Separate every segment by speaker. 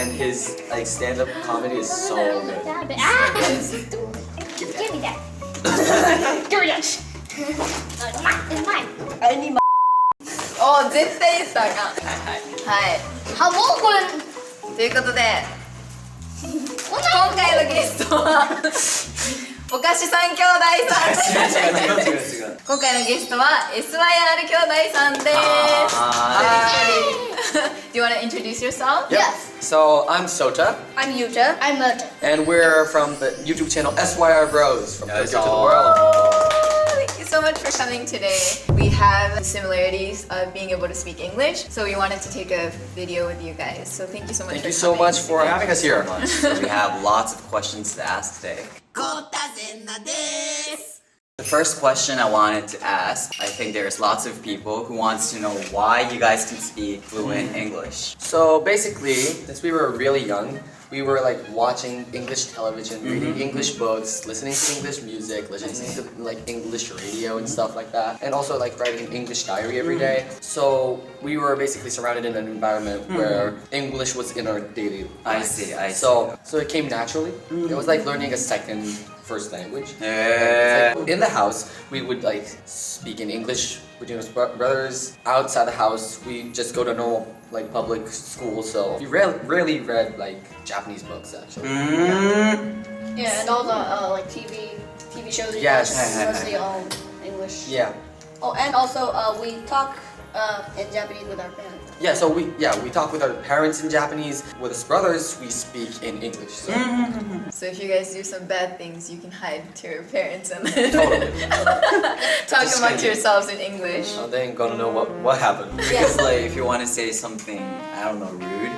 Speaker 1: and his like stand-up comedy is so good.
Speaker 2: Give me that. Give me that. It's mine. I need my.
Speaker 3: 絶対言ったらあかん。はい。
Speaker 2: はもうこれ。
Speaker 3: ということで、今回のゲストはお菓子三兄弟さんです。
Speaker 1: 違う。
Speaker 3: 今回のゲストは SYR 兄弟さんです。Do you want to introduce yourself?
Speaker 2: Yes.
Speaker 1: So I'm Sota,
Speaker 2: I'm Yuta. I'm Murta.
Speaker 1: and we're from the YouTube channel SYR Bros from Parental to the world.
Speaker 3: Thank you so much for coming today. We have the similarities of being able to speak English, so we wanted to take a video with you guys. So thank you so much
Speaker 1: Thank
Speaker 3: for
Speaker 1: you so
Speaker 3: coming.
Speaker 1: much for having us here.
Speaker 4: We have lots of questions to ask today. The first question I wanted to ask, I think there's lots of people who wants to know why you guys can speak fluent English.
Speaker 1: So basically, since we were really young, we were like watching English television, reading English books, listening to English music, listening to like English radio and stuff like that, and also like writing an English diary every day. So we were basically surrounded in an environment where English was in our daily lives.
Speaker 4: I see.
Speaker 1: So it came naturally. It was like learning a second first language.
Speaker 4: Yeah.
Speaker 1: It's like in the house, we would like speak in English between us brothers. Outside the house, we just go to normal like public school. So we rarely read like Japanese books actually.
Speaker 2: Yeah, and all the like TV shows.
Speaker 1: Yes.
Speaker 2: Mostly all English.
Speaker 1: Yeah.
Speaker 2: Oh, and also we talk in Japanese with our parents.
Speaker 1: Yeah, so we talk with our parents in Japanese. With us brothers, we speak in English. So.
Speaker 3: So if you guys do some bad things, you can hide to your parents and then
Speaker 1: Totally.
Speaker 3: talk
Speaker 1: Just
Speaker 3: amongst
Speaker 1: kidding.
Speaker 3: yourselves in English.
Speaker 1: So they ain't gonna know what happened.
Speaker 4: Because like if you want to say something, I don't know, rude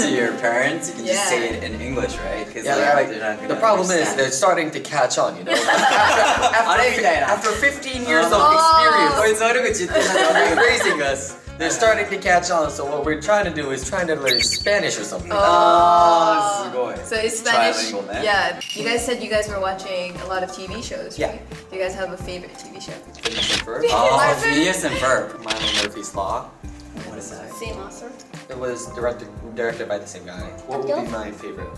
Speaker 4: to your parents, you can just say it in English, right? Because
Speaker 1: Yeah, like,
Speaker 4: they're not gonna
Speaker 1: the problem is
Speaker 4: understand.
Speaker 1: they're starting to catch on, you know.
Speaker 4: After
Speaker 1: After 15 years of experience of raising us, they're starting to catch on. So what we're trying to do is trying to learn Spanish or something.
Speaker 3: So it's Spanish.
Speaker 4: Trilingual, man.
Speaker 3: Yeah. You guys said you guys were watching a lot of TV shows,
Speaker 1: Yeah.
Speaker 3: right? Do you guys have a favorite TV show?
Speaker 4: Oh, Phineas and Ferb.
Speaker 1: Milo Murphy's Law.
Speaker 4: What is that?
Speaker 2: Same answer.
Speaker 1: It was directed by the same guy. What would be my favorite?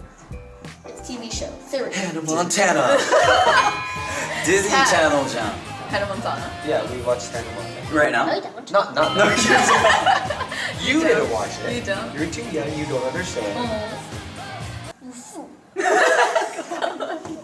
Speaker 2: It's TV show. Series.
Speaker 1: Hannah Montana.
Speaker 4: Disney
Speaker 3: Cat.
Speaker 4: Channel jump.
Speaker 3: Hannah Montana.
Speaker 1: Yeah, we watched Hannah Montana.
Speaker 4: Right now?
Speaker 2: No, you don't.
Speaker 1: Not no. You didn't watch it.
Speaker 3: You don't?
Speaker 1: You're too young. You don't understand.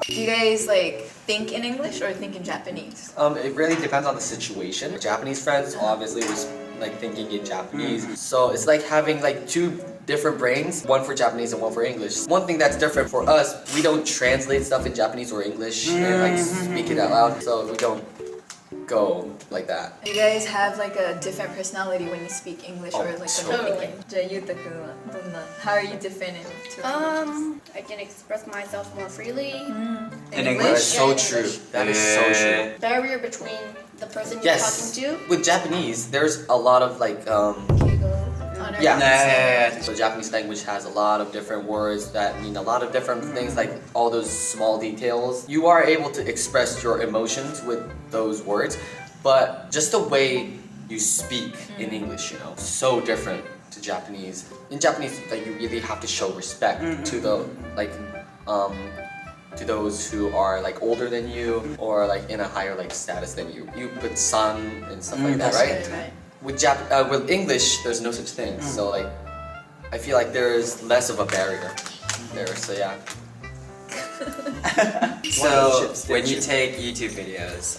Speaker 3: Do you guys like think in English or think in Japanese?
Speaker 1: It really depends on the situation. Japanese friends obviously was like thinking in Japanese. So it's like having like two different brains, one for Japanese and one for English. One thing that's different for us, we don't translate stuff in Japanese or English and like speak it out loud. So we don't go like that.
Speaker 3: Do you guys have like a different personality when you speak English or like
Speaker 1: totally.
Speaker 3: thinking? じゃあ、ゆうたくんはどんな How are you different in two languages?
Speaker 2: I can express myself more freely.
Speaker 4: In
Speaker 1: That is
Speaker 4: English?
Speaker 1: so
Speaker 2: Yeah, in
Speaker 1: true.
Speaker 2: English.
Speaker 1: That is so true.
Speaker 2: Barrier between the person you're
Speaker 1: Yes.
Speaker 2: talking to.
Speaker 1: With Japanese, there's a lot of like yeah.
Speaker 4: Yeah.
Speaker 1: So Japanese language has a lot of different words that mean a lot of different things, like all those small details. You are able to express your emotions with those words, but just the way you speak in English, you know, so different to Japanese. In Japanese, like you really have to show respect to the like to those who are like older than you or like in a higher like status than you. You put son and stuff like that, right?
Speaker 3: Right.
Speaker 1: With English, there's no such thing. So like, I feel like there's less of a barrier there. So yeah.
Speaker 4: So when you take YouTube videos,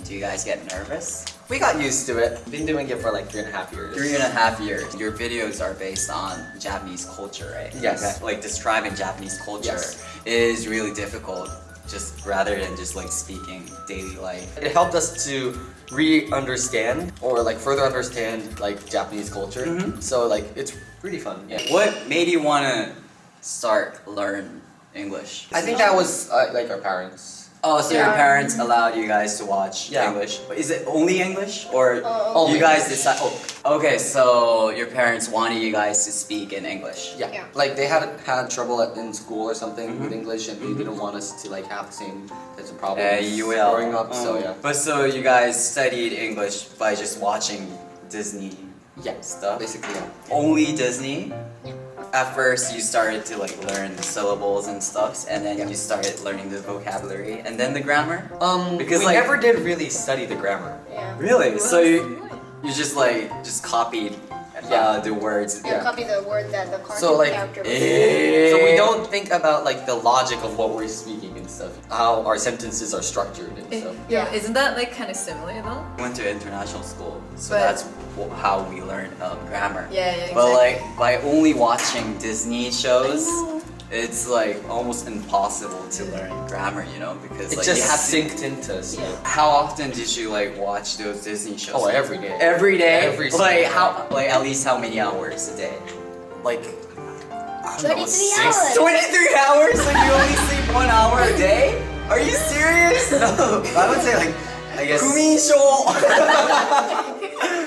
Speaker 4: do you guys get nervous?
Speaker 1: We got used to it. Been doing it for like 3.5 years.
Speaker 4: 3.5 years. Your videos are based on Japanese culture, right?
Speaker 1: Yes.
Speaker 4: Okay. Like describing Japanese culture
Speaker 1: Yes.
Speaker 4: is really difficult, just rather than just like speaking daily life.
Speaker 1: It helped us to re-understand or like further understand like Japanese culture. So like it's really fun. Yeah.
Speaker 4: What made you want to start learn English?
Speaker 1: I think that was like our parents.
Speaker 4: Oh, so your
Speaker 2: Yeah.
Speaker 4: parents allowed you guys to watch
Speaker 1: Yeah.
Speaker 4: English. But is it only English or
Speaker 1: Only
Speaker 4: you guys
Speaker 1: English.
Speaker 4: decide? Oh, okay, so your parents wanted you guys to speak in English.
Speaker 1: Yeah.
Speaker 2: Yeah.
Speaker 1: Like they had trouble in school or something with English, and they didn't want us to like have the same types of problems
Speaker 4: You will.
Speaker 1: growing up. So yeah.
Speaker 4: But so you guys studied English by just watching Disney
Speaker 1: Yeah.
Speaker 4: stuff?
Speaker 1: Basically, yeah.
Speaker 4: Only Disney? at first you started to like learn the syllables and stuff, and then you started learning the vocabulary and then the grammar? Because
Speaker 1: we
Speaker 4: like
Speaker 1: never did really study the grammar.
Speaker 2: Yeah.
Speaker 4: really, so you just like just copied the words.
Speaker 2: Yeah, copy the word that the cartoon
Speaker 1: So, like,
Speaker 2: character was
Speaker 1: So we don't think about like the logic of what we're speaking and stuff, how our sentences are structured and stuff.
Speaker 3: Yeah, isn't that like kind of similar though?
Speaker 4: We went to international school, so
Speaker 3: But-
Speaker 4: that's how we learned grammar.
Speaker 3: Yeah,
Speaker 4: But
Speaker 3: exactly.
Speaker 4: like by only watching Disney shows,
Speaker 2: know.
Speaker 4: it's like almost impossible to learn grammar, you know, because
Speaker 1: It
Speaker 4: like
Speaker 1: just
Speaker 4: you have to.
Speaker 1: synced into us.
Speaker 2: Yeah.
Speaker 4: How often did you like watch those Disney shows?
Speaker 1: Oh, every day.
Speaker 4: Every day.
Speaker 1: Every
Speaker 4: like
Speaker 1: single
Speaker 4: how like at least how many hours a day?
Speaker 1: Like, I don't know,
Speaker 2: 23
Speaker 1: six-
Speaker 2: hours.
Speaker 4: 23 hours? Like you only sleep 1 hour a day? Are you serious?
Speaker 1: No, I would say like, I guess.
Speaker 4: 不眠症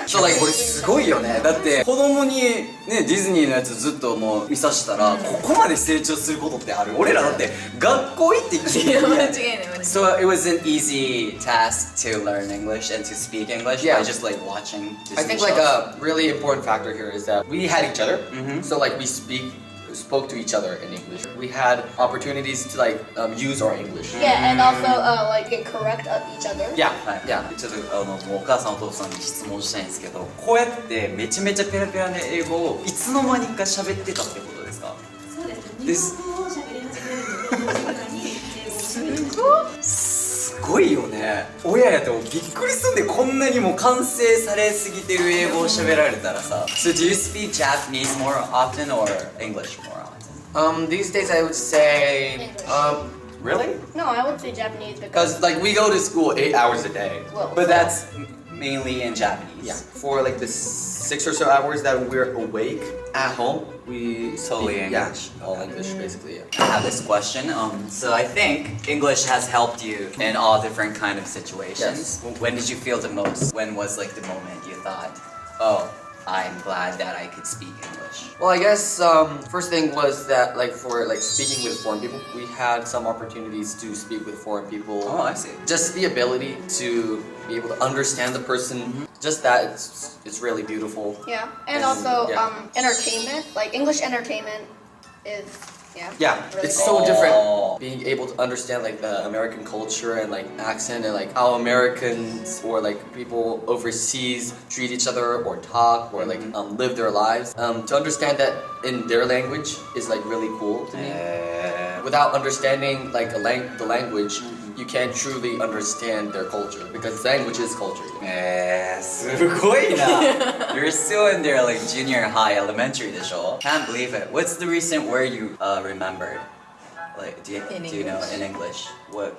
Speaker 4: So like これすごいよね。だって子供にねディズニーのやつずっともう見さしたらここまで成長することってある。俺らだって学校行って聞いてるやん。
Speaker 3: 間違いない間違いない
Speaker 4: So it was an easy task to learn English and to speak English
Speaker 1: Yeah.
Speaker 4: by just like watching Disney
Speaker 1: I think
Speaker 4: shows.
Speaker 1: like a really important factor here is that we had each other. So like we spoke to each other in English. We had opportunities to like use our English.
Speaker 2: Yeah, and also like get correct each other.
Speaker 1: Yeah,
Speaker 4: はい
Speaker 1: yeah.
Speaker 4: ちょっともうお母さんお父さんに質問したいんですけど、こうやってめちゃめちゃペラペラで英語をいつの間にか喋ってたってことですか？
Speaker 5: そうですね。日
Speaker 4: です
Speaker 5: 本語を喋り始めるのと同時間に英語を喋る。
Speaker 4: すごいよね。親やとびっくりすんで、こんなにも完成されすぎてる英語を喋られたらさ。So do you speak Japanese more often or English more often?
Speaker 1: These days I would say,
Speaker 2: English.
Speaker 1: really?
Speaker 2: No, I would say Japanese because
Speaker 1: Because like we go to school 8 hours a day.
Speaker 2: well,
Speaker 4: But that's mainly in Japanese.
Speaker 1: Yeah. For like the 6 or so hours that we're awake at home, we
Speaker 4: Totally
Speaker 1: speak,
Speaker 4: English.
Speaker 1: Yeah, all English basically. Yeah.
Speaker 4: I have this question. So I think English has helped you in all different kind of situations.
Speaker 1: Yes.
Speaker 4: When did you feel the most? When was like the moment you thought, oh, I'm glad that I could speak English?
Speaker 1: Well, I guess first thing was that like for like speaking with foreign people, we had some opportunities to speak with foreign people.
Speaker 4: Oh, I see.
Speaker 1: Just the ability to be able to understand the person. Just that it's really beautiful.
Speaker 2: yeah, and
Speaker 1: And,
Speaker 2: also
Speaker 1: yeah.
Speaker 2: Entertainment, like English entertainment is
Speaker 1: Yeah,
Speaker 2: really
Speaker 1: it's
Speaker 2: good.
Speaker 1: so
Speaker 4: Oh.
Speaker 1: different being able to understand like the American culture and like accent and like how Americans or like people overseas treat each other or talk or like live their lives. To understand that in their language is like really cool to me. Without understanding like the language, you can't truly understand their culture because language is culture.
Speaker 4: すごいな You're still in there like junior high, elementary でしょ Can't believe it. What's the recent word you remembered? Like, do you know in English? What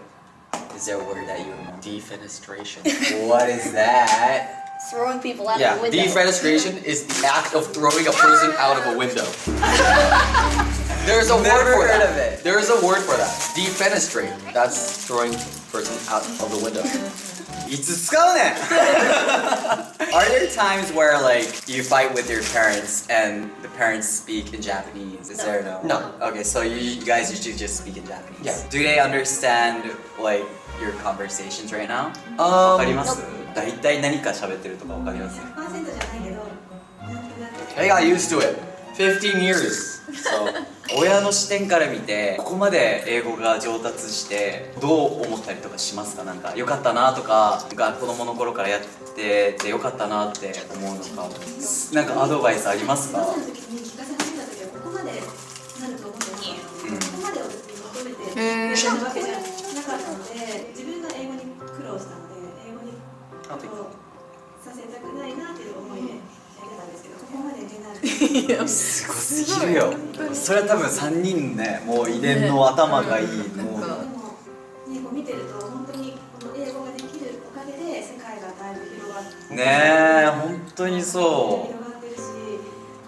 Speaker 4: is there a word that you remember?
Speaker 1: Defenestration.
Speaker 4: What is that?
Speaker 2: throwing people out
Speaker 1: Yeah,
Speaker 2: of the window.
Speaker 1: defenestration is the act of throwing a person out of a window. There's a word
Speaker 4: Never
Speaker 1: for
Speaker 4: heard
Speaker 1: that.
Speaker 4: of it.
Speaker 1: There is a word for that. Defenestrate. That's throwing a person out of the window.
Speaker 4: いつ使うねん Are there times where like you fight with your parents and the parents speak in Japanese? Is there no?
Speaker 1: No.
Speaker 4: Okay, so you guys usually just speak in Japanese.
Speaker 1: Yeah.
Speaker 4: Do they understand like your conversations right now? わかります大体何か喋ってるとかわかります
Speaker 5: 100% じゃないけど、なんとなく。
Speaker 1: I got used to it. 15 years. So
Speaker 4: 親の視点から見てここまで英語が上達してどう思ったりとかしますか？なんか良かったなとか子供の頃からやってて良かったなって思うのかなんかアドバイスありますか？
Speaker 5: 高校生の時に聞かせ始めた時はここまでなると思ってに、ここまでを求めてやったわけじゃなかったので、自分が英語に苦労したので、英語にこうさせたくないなっていう思いでやってたんですけど、ここまでになる。
Speaker 4: すごすぎるよそれは多分3人ねもう遺伝の頭がいいもう
Speaker 5: でも、ね、こう見てると本当にこの英語ができるおかげで世界がだいぶ広がって
Speaker 4: ねえ本当にそ
Speaker 5: 広がってるし、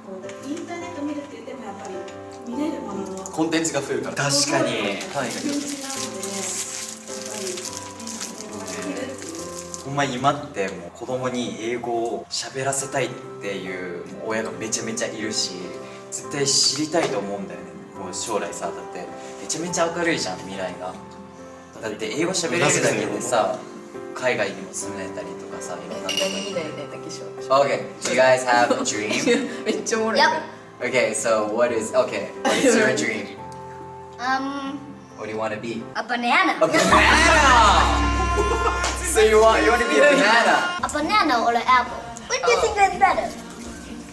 Speaker 5: こうだってインターネット見るって言ってもやっぱり見れるものの
Speaker 1: コンテンツが増えるから。
Speaker 4: 確かに
Speaker 5: 全然違うので、やっぱり英語ができるっていう。
Speaker 4: ほんま今ってもう子供に英語を喋らせたいっていう親がめちゃめちゃいるし絶対知りたいと思うんだよねもう将来さだってめちゃめちゃ明るいじゃん未来がだって英語喋れるだけでさ海外にも住めたりとかさいろんなとこ
Speaker 3: 何々だけしょ
Speaker 4: Okay, do you guys have a dream?
Speaker 3: めっちゃおもろい
Speaker 2: Yep.
Speaker 4: Okay, so what is your dream? What do you want to be?
Speaker 2: A banana.
Speaker 4: A banana! So you want to be a banana?
Speaker 2: A banana or an apple. What do you think is better?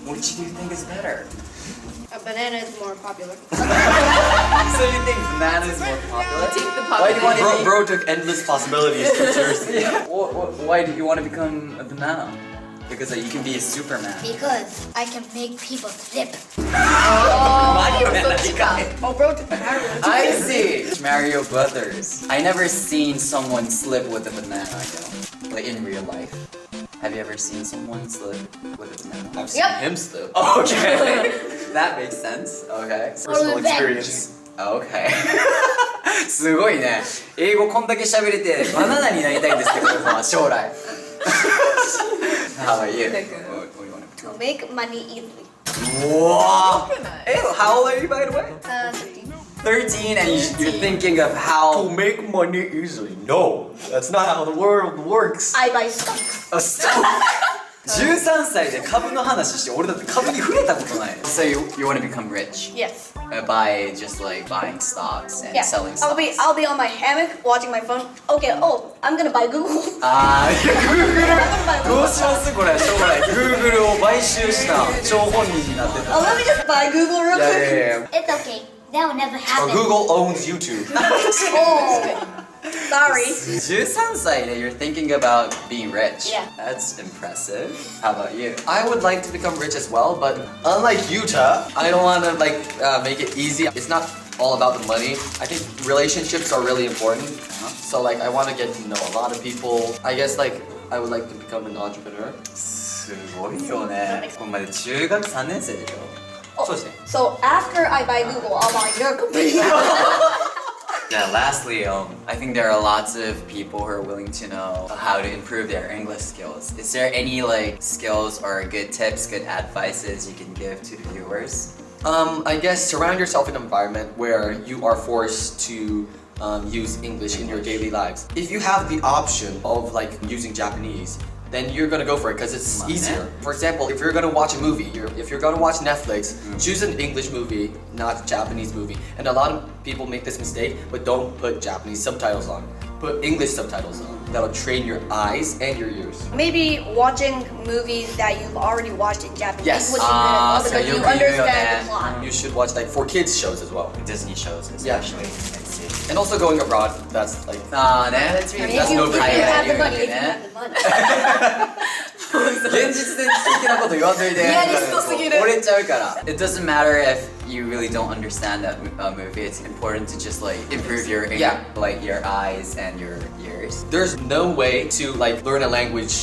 Speaker 4: Which do you think is better?
Speaker 5: A banana is more popular.
Speaker 4: So you think banana is more popular?
Speaker 3: Take the
Speaker 4: Why do you want to be?
Speaker 1: Bro took endless possibilities too seriously.
Speaker 4: Why do you want to become a banana? Because you can be a Superman.
Speaker 2: Because I can make people slip.
Speaker 5: Oh, bro,
Speaker 4: I see. Mario Brothers. I never seen someone slip with a banana though. Like in real life. Have you ever seen someone slip with a banana?
Speaker 1: I've seen him slip.
Speaker 4: Okay. That makes sense. Okay.
Speaker 1: Personal
Speaker 2: revenge.
Speaker 1: experience.
Speaker 4: Okay. すごいね。英語こんだけ喋れてバナナになりたいんですけど、将来。How about you? What do you want to
Speaker 2: To make money easily.
Speaker 4: Wow. Hey, how old are you by the way? 13 and you're thinking of how
Speaker 1: To make money easily. No, that's not how the world works.
Speaker 2: I buy stocks.
Speaker 4: a stock. 13歳で株の話して俺だって株に触れたことない。So you want to become rich
Speaker 2: Yes.
Speaker 4: by just like buying stocks and
Speaker 2: Yeah.
Speaker 4: selling stocks.
Speaker 2: I'll be on my hammock watching my phone. Okay. Oh, I'm gonna buy Google.
Speaker 4: あー、Google どうしますこれ将来 Google を買収した張本人になってた。
Speaker 2: Oh, let me just buy Google real
Speaker 4: いや
Speaker 2: quick.
Speaker 4: いやいや。
Speaker 2: It's okay. That will never
Speaker 1: Or
Speaker 2: happen.
Speaker 1: Google owns YouTube.
Speaker 2: Oh, sorry.
Speaker 4: 13歳で you're thinking about being rich.
Speaker 2: Yeah.
Speaker 4: That's impressive. How about you?
Speaker 1: I would like to become rich as well, but unlike Utah, I don't want to make it easy. It's not all about the money. I think relationships are really important. So I want to get to know a lot of people. I guess I would like to become an entrepreneur.
Speaker 4: すごいよね。これまで中学3年生でしょ。
Speaker 2: Oh, so after I buy Google, I'll buy your company.
Speaker 4: Yeah, lastly, I think there are lots of people who are willing to know how to improve their English skills. Is there any skills or good tips, good advices you can give to the viewers?
Speaker 1: I guess surround yourself in an environment where you are forced to use English in your daily lives. If you have the option of using Japanese, then you're gonna go for it because it's easier. For example, if you're gonna watch a movie, if you're gonna watch Netflix, choose an English movie, not a Japanese movie. And a lot of people make this mistake, but don't put Japanese subtitles on. Put English subtitles on. That'll train your eyes and your ears.
Speaker 2: Maybe watching movies that you've already watched in Japanese
Speaker 1: Yes.
Speaker 2: would be good because you understand
Speaker 4: that.
Speaker 2: the plot.
Speaker 1: You should watch for kids shows as well.
Speaker 4: Disney shows,
Speaker 1: Yeah.
Speaker 4: especially. I see.
Speaker 1: And also going abroad, that's
Speaker 3: That's really
Speaker 2: If you,
Speaker 3: cool.
Speaker 2: if you have the money, if you
Speaker 4: Yeah.
Speaker 2: have the money.
Speaker 4: 現実的なこと言わんといて。
Speaker 3: リアリストすぎる。
Speaker 4: 折れちゃうから。It doesn't matter if you really don't understand that movie. It's important to just improve your your eyes and your ears.
Speaker 1: There's no way to learn a language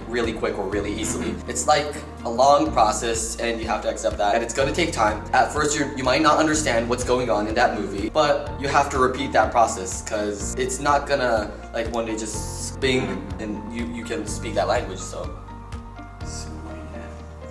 Speaker 1: really quick or really easily. It's a long process and you have to accept that. And it's gonna take time. At first you might not understand what's going on in that movie, but you have to repeat that process because it's not gonna one day just bing and you can speak that language. So
Speaker 4: すごいね。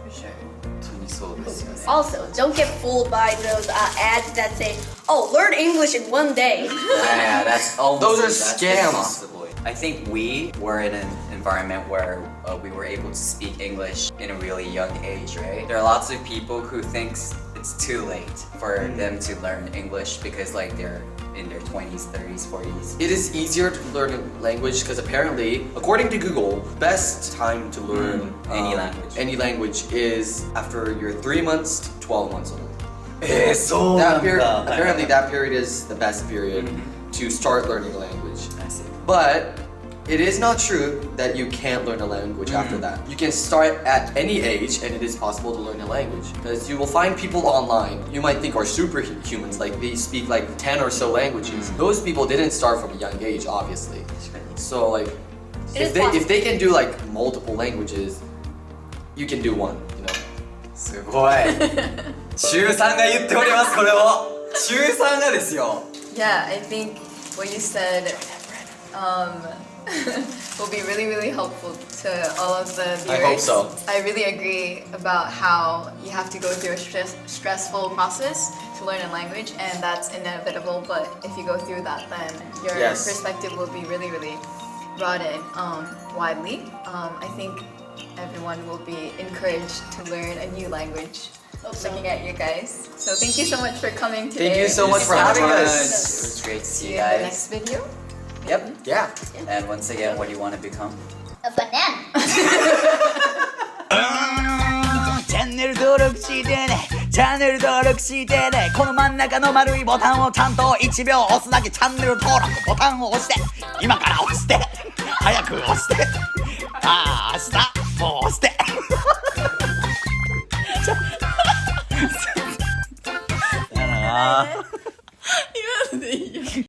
Speaker 3: For sure.
Speaker 4: 本当にそうですよね。
Speaker 2: Also, don't get fooled by those ads that say, "Oh, learn English in one day."
Speaker 4: Yeah, that's almost.
Speaker 1: Those are
Speaker 4: that's
Speaker 1: scams.
Speaker 4: impossible. I think we were in an environment where we were able to speak English in a really young age, right? There are lots of people who thinks it's too late for them to learn English because they're in their 20s, 30s, 40s.
Speaker 1: it is easier to learn a language because apparently, according to Google, best time to learn any language is after you're 3 months to 12 months old.
Speaker 4: そう
Speaker 1: That period, apparently that period is the best period to start learning a language.
Speaker 4: I see.
Speaker 1: But it is not true that you can't learn a language after that. You can start at any age and it is possible to learn a language. Because you will find people online you might think are superhumans, they speak 10 or so languages. Those people didn't start from a young age, obviously. So if they can do multiple languages, you can do one, you know.
Speaker 4: すごい。中3が言っておりますこれを。中3がですよ。
Speaker 3: Yeah, I think what you said will be really, really helpful to all of the viewers.
Speaker 1: I hope so.
Speaker 3: I really agree about how you have to go through a stressful process to learn a language, and that's inevitable. But if you go through that, then your perspective will be really, really broadened widely. I think everyone will be encouraged to learn a new language looking at you guys. So thank you so much for coming today.
Speaker 1: Thank you so much for having
Speaker 4: It
Speaker 1: us.
Speaker 4: was great to see
Speaker 3: See
Speaker 4: you
Speaker 3: you in the
Speaker 4: guys.
Speaker 3: next video.
Speaker 4: Yep.
Speaker 1: Yeah.
Speaker 4: And once again, what do you want to become?
Speaker 2: A banana.
Speaker 6: チャンネル登録してね、チャンネル登録してね。この真ん中の丸いボタンをちゃんと1秒押すだけ。チャンネル登録ボタンを押して、今から押して、早く押して、明日もう押して。